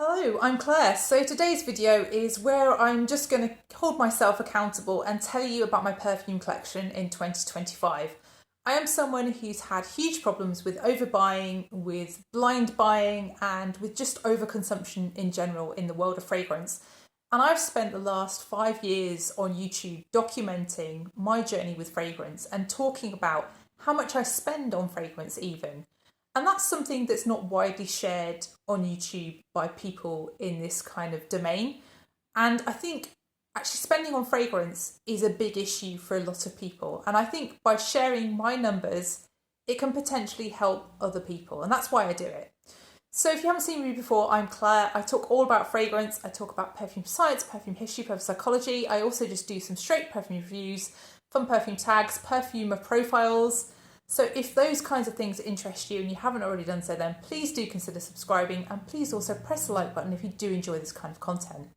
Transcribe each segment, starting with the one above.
Hello, I'm Claire. So today's video is where I'm just going to hold myself accountable and tell you about my perfume collection in 2025. I am someone who's had huge problems with overbuying, with blind buying, and with just overconsumption in general in the world of fragrance. And I've spent the last 5 years on YouTube documenting my journey with fragrance and talking about how much I spend on fragrance even. And that's something that's not widely shared on YouTube by people in this kind of domain. And I think actually spending on fragrance is a big issue for a lot of people. And I think by sharing my numbers, it can potentially help other people. And that's why I do it. So if you haven't seen me before, I'm Claire. I talk all about fragrance. I talk about perfume science, perfume history, perfume psychology. I also just do some straight perfume reviews, fun perfume tags, perfumer profiles. So if those kinds of things interest you and you haven't already done so, then please do consider subscribing, and please also press the like button if you do enjoy this kind of content.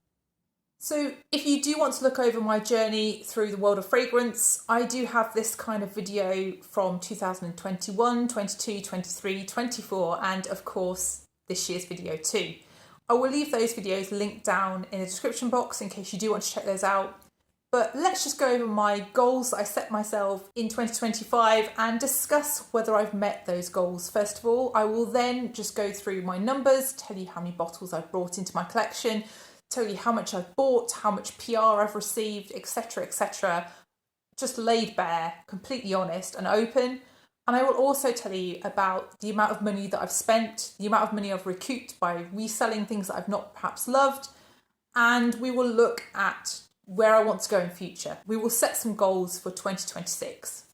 So if you do want to look over my journey through the world of fragrance, I do have this kind of video from 2021, 22, 23, 24, and of course this year's video too. I will leave those videos linked down in the description box in case you do want to check those out. But let's just go over my goals that I set myself in 2025 and discuss whether I've met those goals. First of all, I will then just go through my numbers, tell you how many bottles I've brought into my collection, tell you how much I've bought, how much PR I've received, etc., etc. Just laid bare, completely honest and open. And I will also tell you about the amount of money that I've spent, the amount of money I've recouped by reselling things that I've not perhaps loved. And we will look at where I want to go in future. We will set some goals for 2026.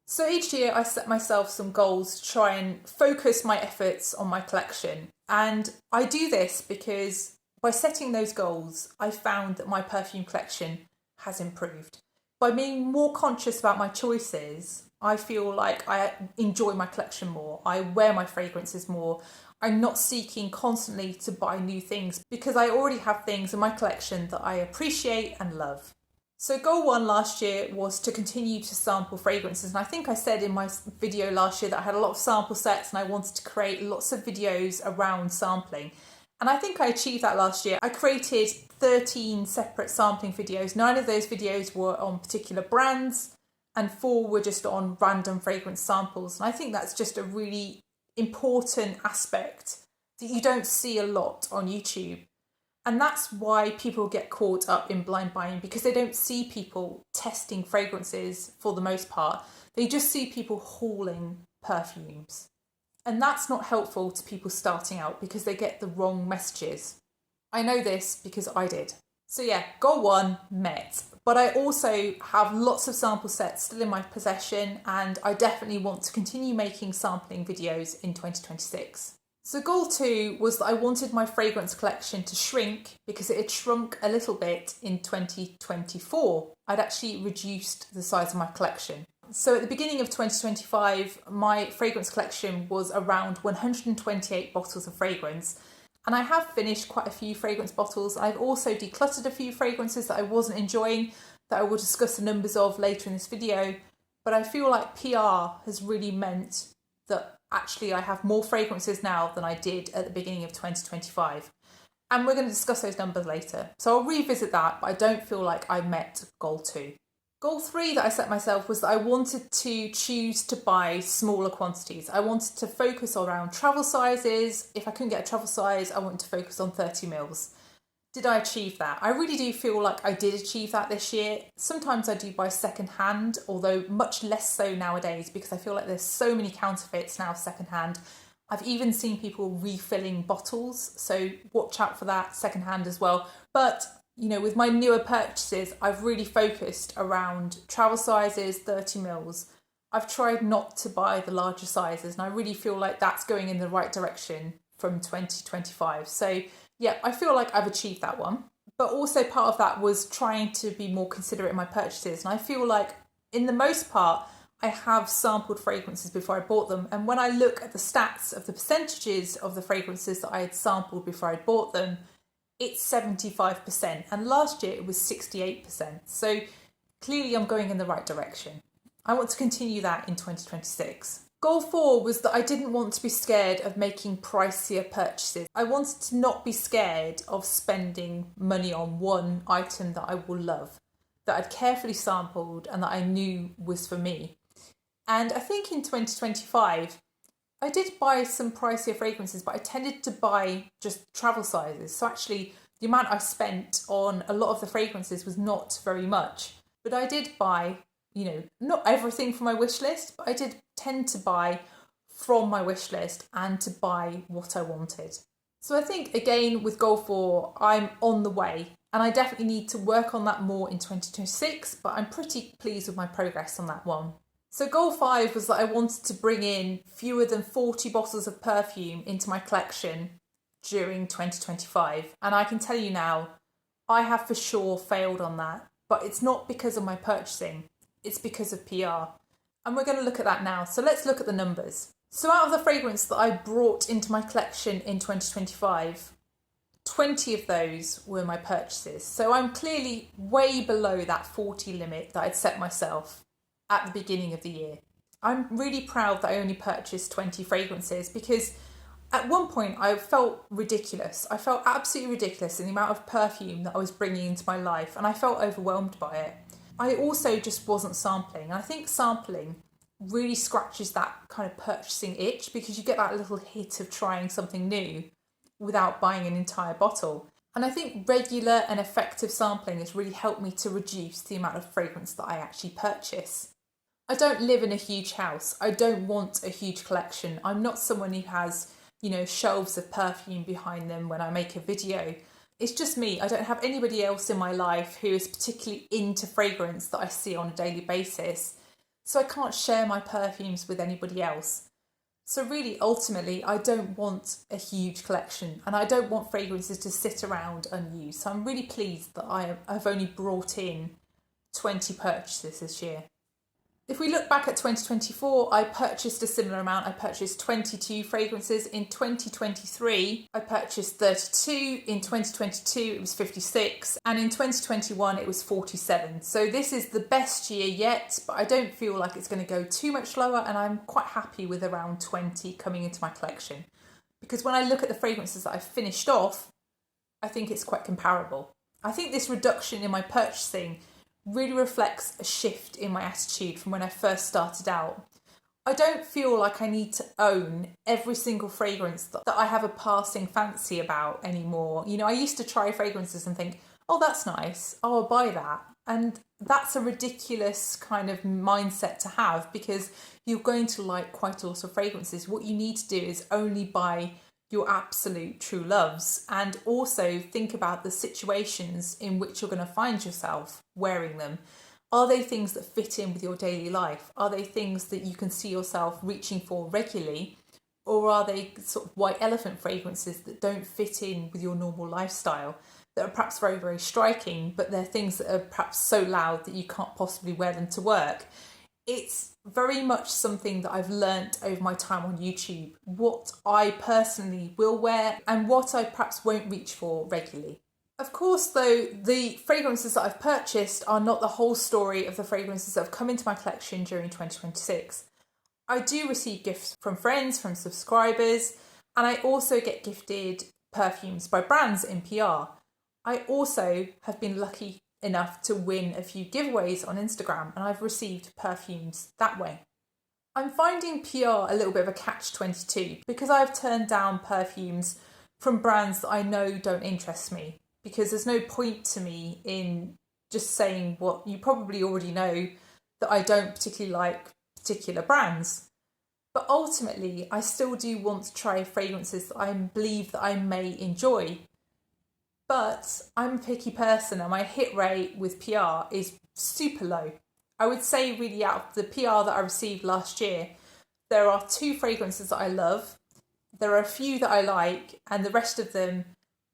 So each year I set myself some goals to try and focus my efforts on my collection. And I do this because by setting those goals, I found that my perfume collection has improved. By being more conscious about my choices, I feel like I enjoy my collection more. I wear my fragrances more. I'm not seeking constantly to buy new things because I already have things in my collection that I appreciate and love. So goal one last year was to continue to sample fragrances. And I think I said in my video last year that I had a lot of sample sets and I wanted to create lots of videos around sampling. And I think I achieved that last year. I created 13 separate sampling videos. 9 of those videos were on particular brands and 4 were just on random fragrance samples. And I think that's just a really important aspect that you don't see a lot on YouTube. And that's why people get caught up in blind buying, because they don't see people testing fragrances for the most part. They just see people hauling perfumes. And that's not helpful to people starting out because they get the wrong messages. I know this because I did. So yeah, goal one met. But I also have lots of sample sets still in my possession, and I definitely want to continue making sampling videos in 2026. So goal 2 was that I wanted my fragrance collection to shrink because it had shrunk a little bit in 2024. I'd actually reduced the size of my collection. So at the beginning of 2025, my fragrance collection was around 128 bottles of fragrance. And I have finished quite a few fragrance bottles. I've also decluttered a few fragrances that I wasn't enjoying, that I will discuss the numbers of later in this video. But I feel like PR has really meant that actually I have more fragrances now than I did at the beginning of 2025. And we're going to discuss those numbers later. So I'll revisit that, but I don't feel like I met goal 2. Goal 3 that I set myself was that I wanted to choose to buy smaller quantities. I wanted to focus around travel sizes. If I couldn't get a travel size, I wanted to focus on 30 mils. Did I achieve that? I really do feel like I did achieve that this year. Sometimes I do buy second hand, although much less so nowadays because I feel like there's so many counterfeits now second hand. I've even seen people refilling bottles, so watch out for that second hand as well. But you know, with my newer purchases, I've really focused around travel sizes, 30 mils. I've tried not to buy the larger sizes, and I really feel like that's going in the right direction from 2025. So yeah, I feel like I've achieved that one. But also part of that was trying to be more considerate in my purchases. And I feel like in the most part, I have sampled fragrances before I bought them. And when I look at the stats of the percentages of the fragrances that I had sampled before I bought them, it's 75%, and last year it was 68%. So clearly I'm going in the right direction. I want to continue that in 2026. Goal 4 was that I didn't want to be scared of making pricier purchases. I wanted to not be scared of spending money on one item that I will love, that I'd carefully sampled and that I knew was for me. And I think in 2025, I did buy some pricier fragrances, but I tended to buy just travel sizes. So actually, the amount I spent on a lot of the fragrances was not very much. But I did buy, not everything from my wish list, but I did tend to buy from my wish list and to buy what I wanted. So I think, again, with Goal 4, I'm on the way. And I definitely need to work on that more in 2026, but I'm pretty pleased with my progress on that one. So Goal 5 was that I wanted to bring in fewer than 40 bottles of perfume into my collection during 2025. And I can tell you now, I have for sure failed on that. But it's not because of my purchasing, it's because of PR. And we're going to look at that now. So let's look at the numbers. So out of the fragrance that I brought into my collection in 2025, 20 of those were my purchases. So I'm clearly way below that 40 limit that I'd set myself at the beginning of the year. I'm really proud that I only purchased 20 fragrances because at one point I felt ridiculous. I felt absolutely ridiculous in the amount of perfume that I was bringing into my life, and I felt overwhelmed by it. I also just wasn't sampling. And I think sampling really scratches that kind of purchasing itch because you get that little hit of trying something new without buying an entire bottle. And I think regular and effective sampling has really helped me to reduce the amount of fragrance that I actually purchase. I don't live in a huge house. I don't want a huge collection. I'm not someone who has, shelves of perfume behind them when I make a video. It's just me. I don't have anybody else in my life who is particularly into fragrance that I see on a daily basis. So I can't share my perfumes with anybody else. So really, ultimately, I don't want a huge collection and I don't want fragrances to sit around unused. So I'm really pleased that I've only brought in 20 purchases this year. If we look back at 2024, I purchased a similar amount. I purchased 22 fragrances. In 2023, I purchased 32. In 2022, it was 56. And in 2021, it was 47. So this is the best year yet, but I don't feel like it's going to go too much lower. And I'm quite happy with around 20 coming into my collection. Because when I look at the fragrances that I've finished off, I think it's quite comparable. I think this reduction in my purchasing really reflects a shift in my attitude from when I first started out. I don't feel like I need to own every single fragrance that I have a passing fancy about anymore. I used to try fragrances and think, oh, that's nice, oh, I'll buy that. And that's a ridiculous kind of mindset to have because you're going to like quite a lot of fragrances. What you need to do is only buy your absolute true loves and also think about the situations in which you're going to find yourself wearing them. Are they things that fit in with your daily life? Are they things that you can see yourself reaching for regularly? Or are they sort of white elephant fragrances that don't fit in with your normal lifestyle, that are perhaps very, very striking, but they're things that are perhaps so loud that you can't possibly wear them to work? It's very much something that I've learnt over my time on YouTube, what I personally will wear and what I perhaps won't reach for regularly. Of course, though, the fragrances that I've purchased are not the whole story of the fragrances that have come into my collection during 2026. I do receive gifts from friends, from subscribers, and I also get gifted perfumes by brands in PR. I also have been lucky enough to win a few giveaways on Instagram, and I've received perfumes that way. I'm finding PR a little bit of a catch-22 because I've turned down perfumes from brands that I know don't interest me, because there's no point to me in just saying what you probably already know, that I don't particularly like particular brands. But ultimately, I still do want to try fragrances that I believe that I may enjoy. But I'm a picky person and my hit rate with PR is super low. I would say really out of the PR that I received last year, there are 2 fragrances that I love, there are a few that I like, and the rest of them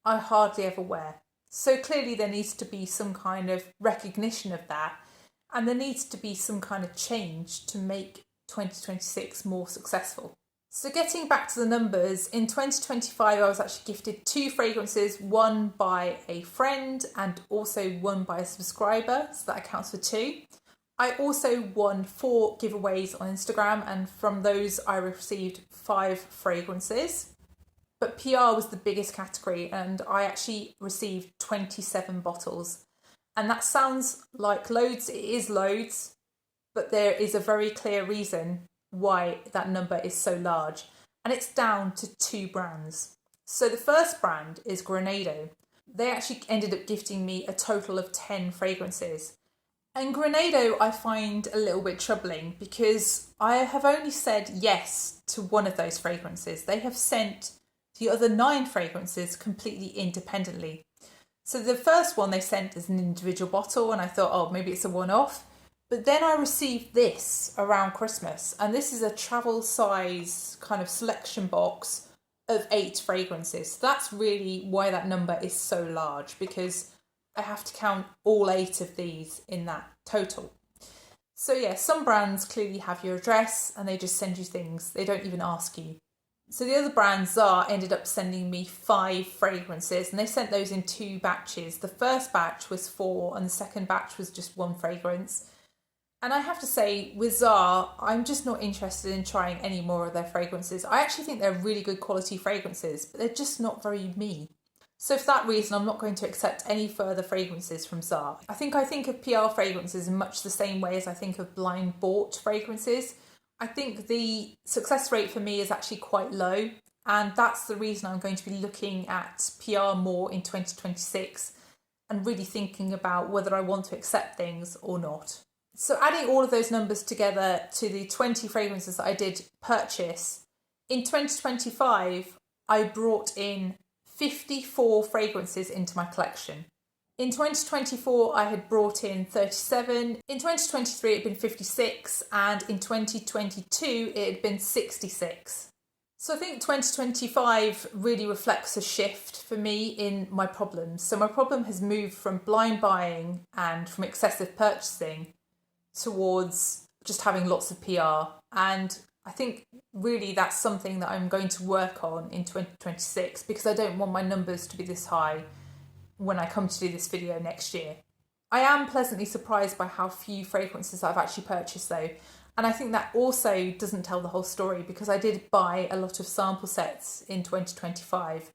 I hardly ever wear. So clearly there needs to be some kind of recognition of that, and there needs to be some kind of change to make 2026 more successful. So getting back to the numbers, in 2025 I was actually gifted 2 fragrances, one by a friend and also one by a subscriber, so that accounts for 2. I also won 4 giveaways on Instagram, and from those I received 5 fragrances. But PR was the biggest category, and I actually received 27 bottles. And that sounds like loads, it is loads, but there is a very clear reason why that number is so large. And it's down to 2 brands. So the first brand is Grenado. They actually ended up gifting me a total of 10 fragrances. And Grenado I find a little bit troubling because I have only said yes to one of those fragrances. They have sent the other 9 fragrances completely independently. So the first one they sent as an individual bottle, and I thought, oh, maybe it's a one-off. But then I received this around Christmas, and this is a travel size kind of selection box of 8 fragrances. So that's really why that number is so large, because I have to count all 8 of these in that total. So yeah, some brands clearly have your address and they just send you things. They don't even ask you. So the other brand, Zar, ended up sending me 5 fragrances, and they sent those in 2 batches. The first batch was 4 and the second batch was just 1 fragrance. And I have to say, with Zar, I'm just not interested in trying any more of their fragrances. I actually think they're really good quality fragrances, but they're just not very me. So for that reason, I'm not going to accept any further fragrances from Zar. I think of PR fragrances in much the same way as I think of blind bought fragrances. I think the success rate for me is actually quite low, and that's the reason I'm going to be looking at PR more in 2026 and really thinking about whether I want to accept things or not. So adding all of those numbers together to the 20 fragrances that I did purchase, in 2025, I brought in 54 fragrances into my collection. In 2024, I had brought in 37. In 2023, it had been 56. And in 2022, it had been 66. So I think 2025 really reflects a shift for me in my problems. So my problem has moved from blind buying and from excessive purchasing towards just having lots of PR. And I think really that's something that I'm going to work on in 2026, because I don't want my numbers to be this high when I come to do this video next year. I am pleasantly surprised by how few fragrances I've actually purchased though. And I think that also doesn't tell the whole story, because I did buy a lot of sample sets in 2025.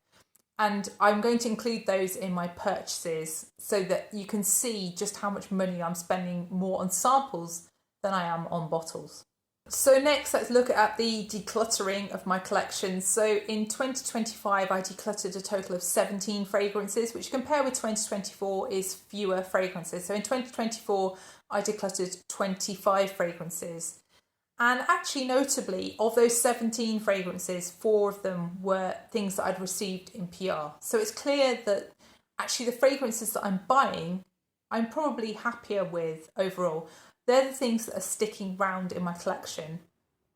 And I'm going to include those in my purchases so that you can see just how much money I'm spending more on samples than I am on bottles. So next, let's look at the decluttering of my collection. So in 2025, I decluttered a total of 17 fragrances, which compared with 2024 is fewer fragrances. So in 2024, I decluttered 25 fragrances. And actually, notably, of those 17 fragrances, 4 of them were things that I'd received in PR. So it's clear that actually the fragrances that I'm buying, I'm probably happier with overall. They're the things that are sticking round in my collection.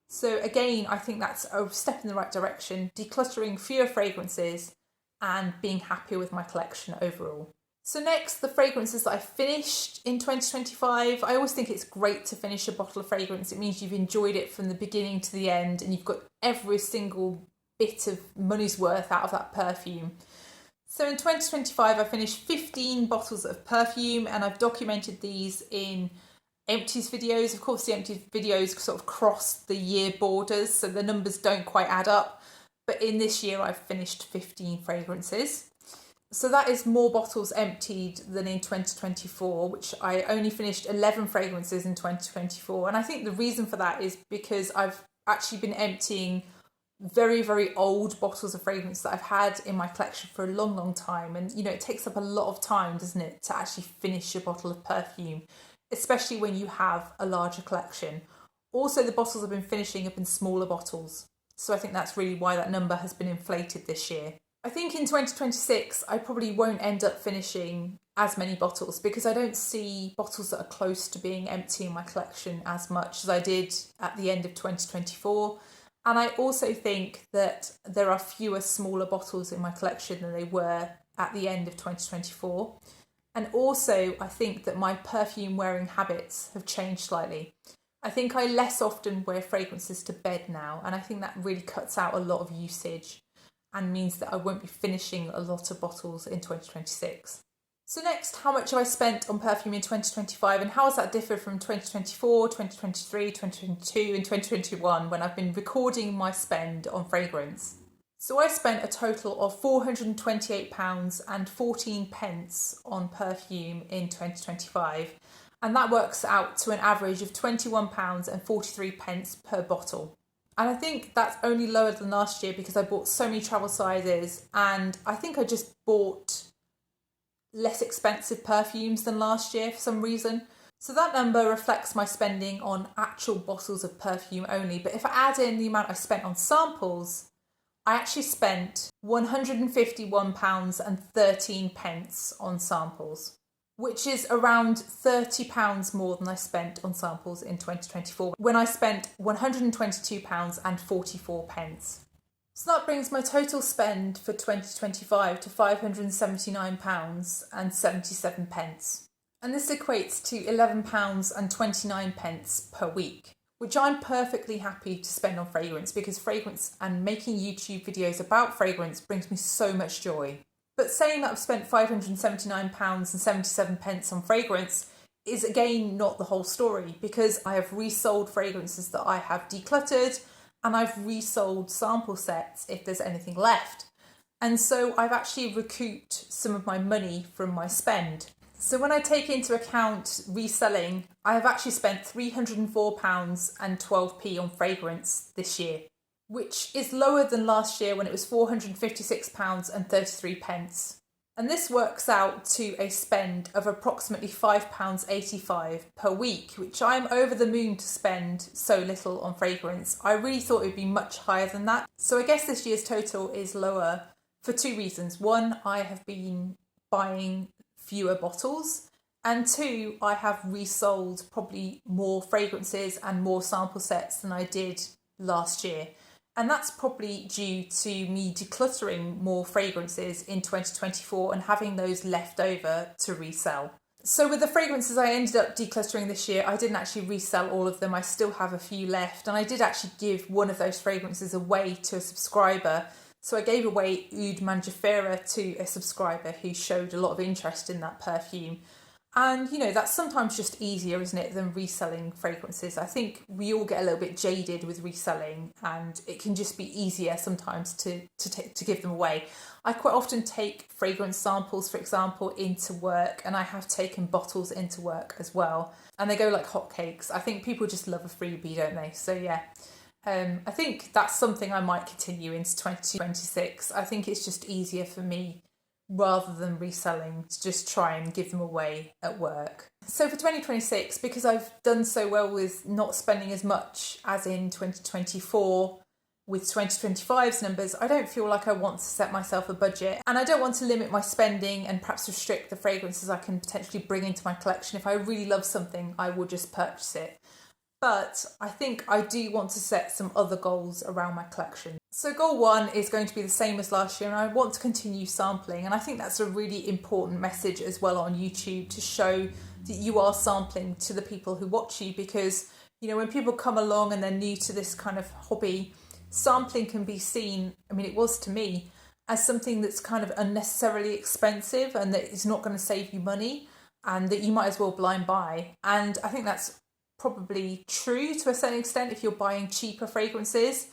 So again, I think that's a step in the right direction, decluttering fewer fragrances and being happier with my collection overall. So next, the fragrances that I finished in 2025. I always think it's great to finish a bottle of fragrance. It means you've enjoyed it from the beginning to the end and you've got every single bit of money's worth out of that perfume. So in 2025, I finished 15 bottles of perfume, and I've documented these in Empties videos. Of course, the Empties videos sort of cross the year borders, so the numbers don't quite add up. But in this year, I've finished 15 fragrances. So that is more bottles emptied than in 2024, which I only finished 11 fragrances in 2024. And I think the reason for that is because I've actually been emptying very, very old bottles of fragrance that I've had in my collection for a long, long time. And, you know, it takes up a lot of time, doesn't it, to actually finish a bottle of perfume, especially when you have a larger collection. Also, the bottles I've been finishing have been smaller bottles. So I think that's really why that number has been inflated this year. I think in 2026, I probably won't end up finishing as many bottles, because I don't see bottles that are close to being empty in my collection as much as I did at the end of 2024. And I also think that there are fewer smaller bottles in my collection than they were at the end of 2024. And also, I think that my perfume wearing habits have changed slightly. I think I less often wear fragrances to bed now, and I think that really cuts out a lot of usage and means that I won't be finishing a lot of bottles in 2026. So next, how much have I spent on perfume in 2025 and how has that differed from 2024, 2023, 2022 and 2021 when I've been recording my spend on fragrance? So I spent a total of £428 and 14 pence on perfume in 2025, and that works out to an average of £21 and 43 pence per bottle. And I think that's only lower than last year because I bought so many travel sizes, and I think I just bought less expensive perfumes than last year for some reason. So that number reflects my spending on actual bottles of perfume only, but if I add in the amount I spent on samples, I actually spent £151 and 13 pence on samples, which is around £30 more than I spent on samples in 2024, when I spent £122 and 44 pence. So that brings my total spend for 2025 to £579 and 77 pence. And this equates to £11 and 29 pence per week, which I'm perfectly happy to spend on fragrance because fragrance and making YouTube videos about fragrance brings me so much joy. But saying that I've spent £579 and 77 pence on fragrance is again not the whole story, because I have resold fragrances that I have decluttered and I've resold sample sets if there's anything left. And so I've actually recouped some of my money from my spend. So when I take into account reselling, I have actually spent £304 and 12p on fragrance this year, which is lower than last year when it was £456 and 33 pence. And this works out to a spend of approximately £5.85 per week, which I'm over the moon to spend so little on fragrance. I really thought it would be much higher than that. So I guess this year's total is lower for two reasons. One, I have been buying fewer bottles, and two, I have resold probably more fragrances and more sample sets than I did last year. And that's probably due to me decluttering more fragrances in 2024 and having those left over to resell. So with the fragrances I ended up decluttering this year, I didn't actually resell all of them. I still have a few left, and I did actually give one of those fragrances away to a subscriber. So I gave away Oud Mangifera to a subscriber who showed a lot of interest in that perfume. And, you know, that's sometimes just easier, isn't it, than reselling fragrances. I think we all get a little bit jaded with reselling, and it can just be easier sometimes to give them away. I quite often take fragrance samples, for example, into work, and I have taken bottles into work as well. And they go like hotcakes. I think people just love a freebie, don't they? So, yeah. I think that's something I might continue into 2026. I think it's just easier for me, rather than reselling, to just try and give them away at work. So for 2026, because I've done so well with not spending as much as in 2024 with 2025's numbers, I don't feel like I want to set myself a budget, and I don't want to limit my spending and perhaps restrict the fragrances I can potentially bring into my collection. If I really love something, I will just purchase it. But I think I do want to set some other goals around my collection. So goal one is going to be the same as last year, and I want to continue sampling. And I think that's a really important message as well on YouTube, to show that you are sampling to the people who watch you, because, you know, when people come along and they're new to this kind of hobby, sampling can be seen, I mean, it was to me, as something that's kind of unnecessarily expensive and that is not going to save you money and that you might as well blind buy. And I think that's probably true to a certain extent if you're buying cheaper fragrances,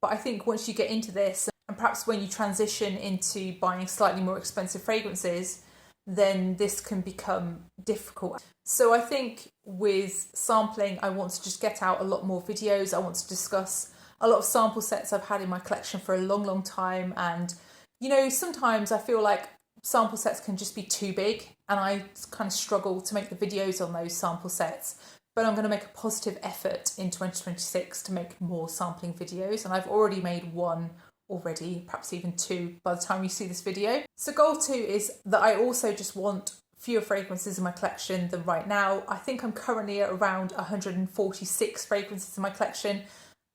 but I think once you get into this, and perhaps when you transition into buying slightly more expensive fragrances, then this can become difficult. So I think with sampling, I want to just get out a lot more videos. I want to discuss a lot of sample sets I've had in my collection for a long time, and, you know, sometimes I feel like sample sets can just be too big, and I kind of struggle to make the videos on those sample sets. But I'm going to make a positive effort in 2026 to make more sampling videos, and I've already made one already, perhaps even two by the time you see this video. So goal two is that I also just want fewer fragrances in my collection than right now. I think I'm currently at around 146 fragrances in my collection,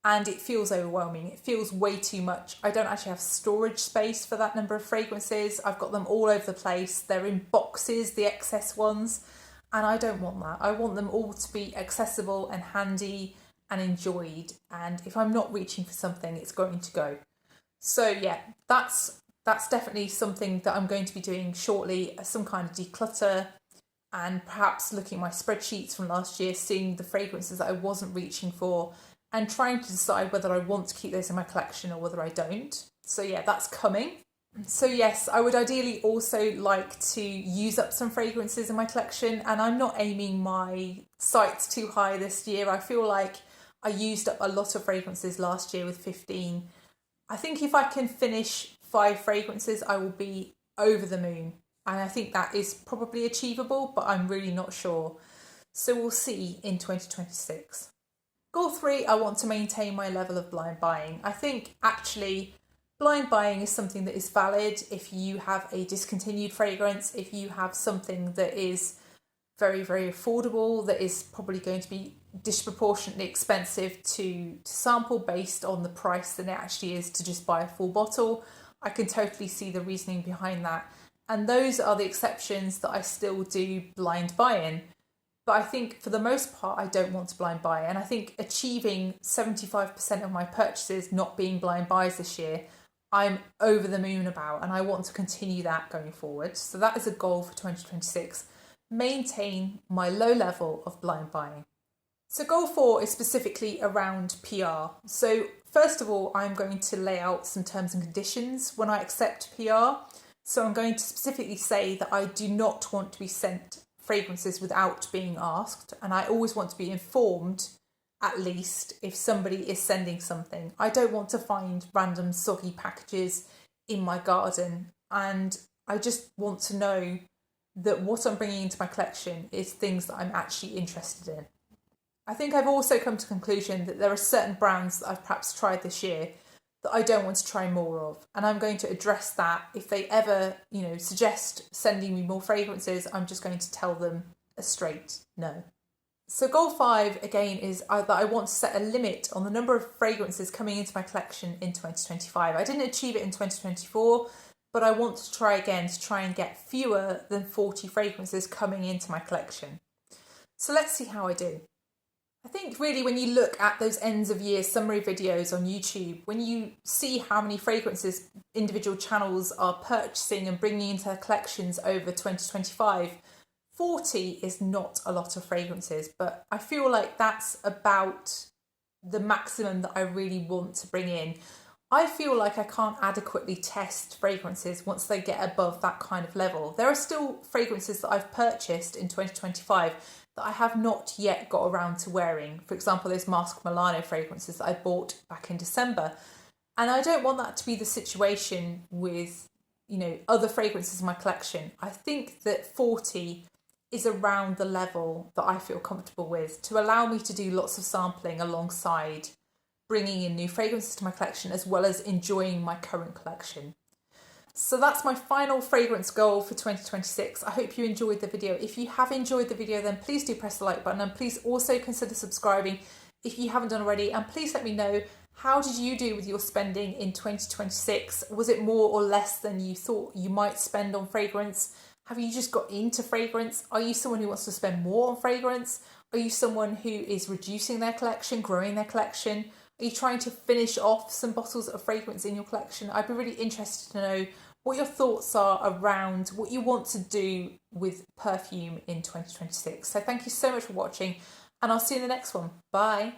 and it feels overwhelming. It feels way too much. I don't actually have storage space for that number of fragrances. I've got them all over the place. They're in boxes, the excess ones. And I don't want that. I want them all to be accessible and handy and enjoyed. And if I'm not reaching for something, it's going to go. So yeah, that's that's definitely something that I'm going to be doing shortly, some kind of declutter, and perhaps looking at my spreadsheets from last year, seeing the fragrances that I wasn't reaching for and trying to decide whether I want to keep those in my collection or whether I don't. So yeah, that's coming. So yes, I would ideally also like to use up some fragrances in my collection, and I'm not aiming my sights too high this year. I feel like I used up a lot of fragrances last year with 15. I think if I can finish 5 fragrances, I will be over the moon. And I think that is probably achievable, but I'm really not sure. So we'll see in 2026. Goal 3, I want to maintain my level of blind buying. I think actually blind buying is something that is valid if you have a discontinued fragrance, if you have something that is very, very affordable, that is probably going to be disproportionately expensive to sample based on the price than it actually is to just buy a full bottle. I can totally see the reasoning behind that. And those are the exceptions that I still do blind buy in. But I think for the most part, I don't want to blind buy. And I think achieving 75% of my purchases not being blind buys this year, I'm over the moon about, and I want to continue that going forward. So that is a goal for 2026. Maintain my low level of blind buying. So goal 4 is specifically around PR. So first of all, I'm going to lay out some terms and conditions when I accept PR. So I'm going to specifically say that I do not want to be sent fragrances without being asked, and I always want to be informed at least if somebody is sending something. I don't want to find random soggy packages in my garden, and I just want to know that what I'm bringing into my collection is things that I'm actually interested in. I think I've also come to the conclusion that there are certain brands that I've perhaps tried this year that I don't want to try more of, and I'm going to address that. If they ever, suggest sending me more fragrances, I'm just going to tell them a straight no. So goal 5 again is that I want to set a limit on the number of fragrances coming into my collection in 2025. I didn't achieve it in 2024, but I want to try again to try and get fewer than 40 fragrances coming into my collection. So let's see how I do. I think really when you look at those ends of year summary videos on YouTube, when you see how many fragrances individual channels are purchasing and bringing into their collections over 2025, 40 is not a lot of fragrances, but I feel like that's about the maximum that I really want to bring in. I feel like I can't adequately test fragrances once they get above that kind of level. There are still fragrances that I've purchased in 2025 that I have not yet got around to wearing. For example, those Mask Milano fragrances that I bought back in December. And I don't want that to be the situation with, other fragrances in my collection. I think that 40 is around the level that I feel comfortable with to allow me to do lots of sampling alongside bringing in new fragrances to my collection as well as enjoying my current collection. So that's my final fragrance goal for 2026. I hope you enjoyed the video. If you have enjoyed the video, then please do press the like button, and please also consider subscribing if you haven't done already. And please let me know, how did you do with your spending in 2026? Was it more or less than you thought you might spend on fragrance? Have you just got into fragrance? Are you someone who wants to spend more on fragrance? Are you someone who is reducing their collection, growing their collection? Are you trying to finish off some bottles of fragrance in your collection? I'd be really interested to know what your thoughts are around what you want to do with perfume in 2026. So thank you so much for watching, and I'll see you in the next one. Bye.